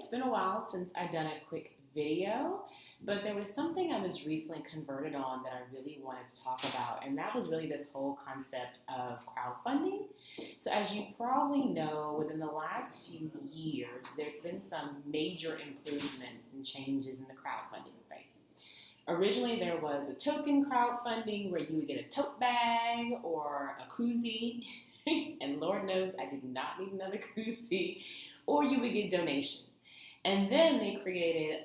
it's been a while since I've done a quick video, but there was something I was recently converted on that I really wanted to talk about, and that was really this whole concept of crowdfunding. So, as you probably know, within the last few years, there's been some major improvements and changes in the crowdfunding space. Originally, there was a token crowdfunding where you would get a tote bag or a koozie, and Lord knows I did not need another koozie, or you would get donations. And then they created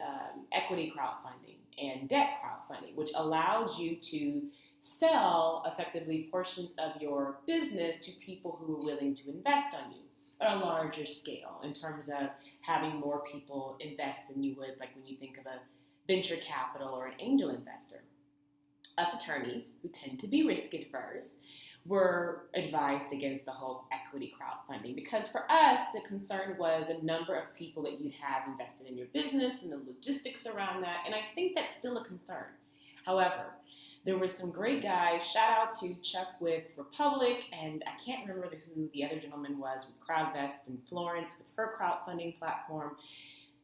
equity crowdfunding and debt crowdfunding, which allowed you to sell effectively portions of your business to people who were willing to invest on you at a larger scale in terms of having more people invest than you would like when you think of a venture capital or an angel investor. Us attorneys, who tend to be risk adverse, were advised against the whole equity crowdfunding because for us, the concern was a number of people that you'd have invested in your business and the logistics around that, and I think that's still a concern. However, there were some great guys. Shout out to Chuck with Republic, and I can't remember who the other gentleman was with CrowdVest in Florence with her crowdfunding platform.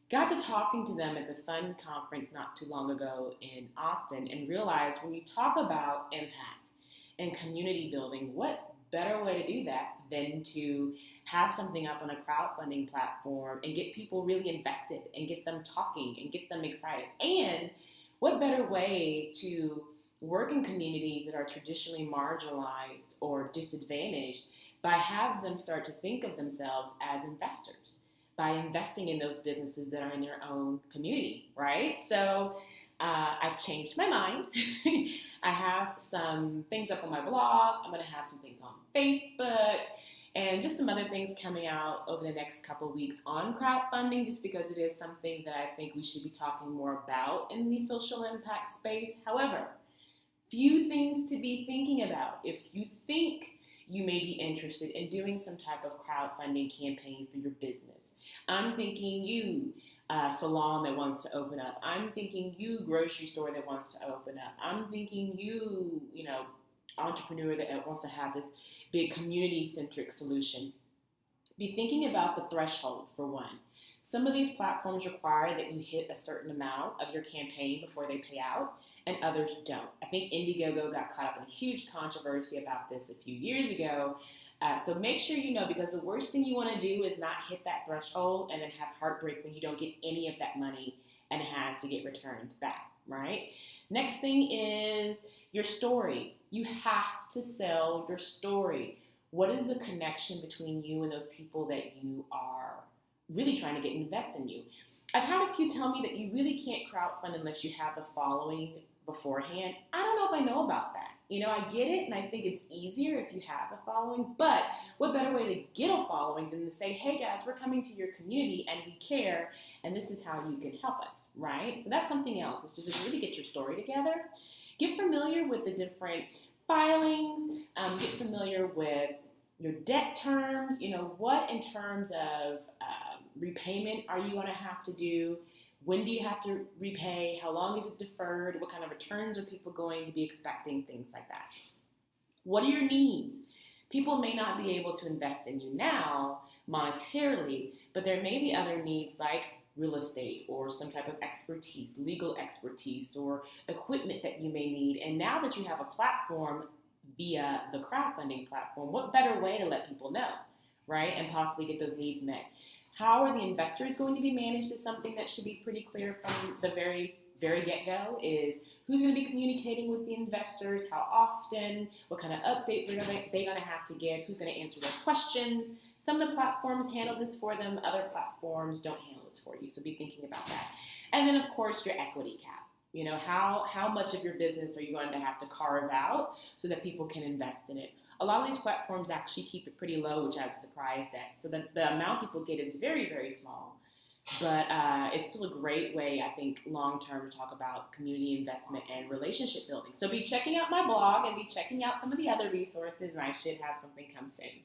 Got to talking to them at the Fund conference not too long ago in Austin and realized when you talk about impact and community building, what better way to do that than to have something up on a crowdfunding platform and get people really invested and get them talking and get them excited? And what better way to work in communities that are traditionally marginalized or disadvantaged by have them start to think of themselves as investors by investing in those businesses that are in their own community, right? So I've changed my mind. I have some things up on my blog. I'm going to have some things on Facebook and just some other things coming out over the next couple of weeks on crowdfunding, just because it is something that I think we should be talking more about in the social impact space. However, few things to be thinking about. If you think you may be interested in doing some type of crowdfunding campaign for your business, I'm thinking you salon that wants to open up. I'm thinking you grocery store that wants to open up. I'm thinking you entrepreneur that wants to have this big community-centric solution. Be thinking about the threshold for one. Some of these platforms require that you hit a certain amount of your campaign before they pay out, and others don't. I think Indiegogo got caught up in a huge controversy about this a few years ago. So make sure you know, because the worst thing you want to do is not hit that threshold and then have heartbreak when you don't get any of that money and it has to get returned back, right? Next thing is your story. You have to sell your story. What is the connection between you and those people that you are really trying to get invest in you? I've had a few tell me that you really can't crowdfund unless you have the following beforehand. I don't know if I know about that. I get it, and I think it's easier if you have a following, but what better way to get a following than to say, hey guys, we're coming to your community and we care, and this is how you can help us, right? So that's something else, is to just really get your story together. Get familiar with the different filings, get familiar with your debt terms, what in terms of repayment are you going to have to do? When do you have to repay? How long is it deferred? What kind of returns are people going to be expecting? Things like that. What are your needs? People may not be able to invest in you now monetarily, but there may be other needs like real estate or some type of expertise, legal expertise, or equipment that you may need. And now that you have a platform via the crowdfunding platform, what better way to let people know, right? And possibly get those needs met. How are the investors going to be managed is something that should be pretty clear from the very get-go, is who's going to be communicating with the investors, how often, what kind of updates are they going to have to get, who's going to answer their questions. Some of the platforms handle this for them, other platforms don't handle this for you, so be thinking about that. And then, of course, your equity cap. How much of your business are you going to have to carve out so that people can invest in it? A lot of these platforms actually keep it pretty low, which I was surprised at. So the amount people get is very, very small. But it's still a great way, I think, long-term to talk about community investment and relationship building. So be checking out my blog and be checking out some of the other resources, and I should have something come soon.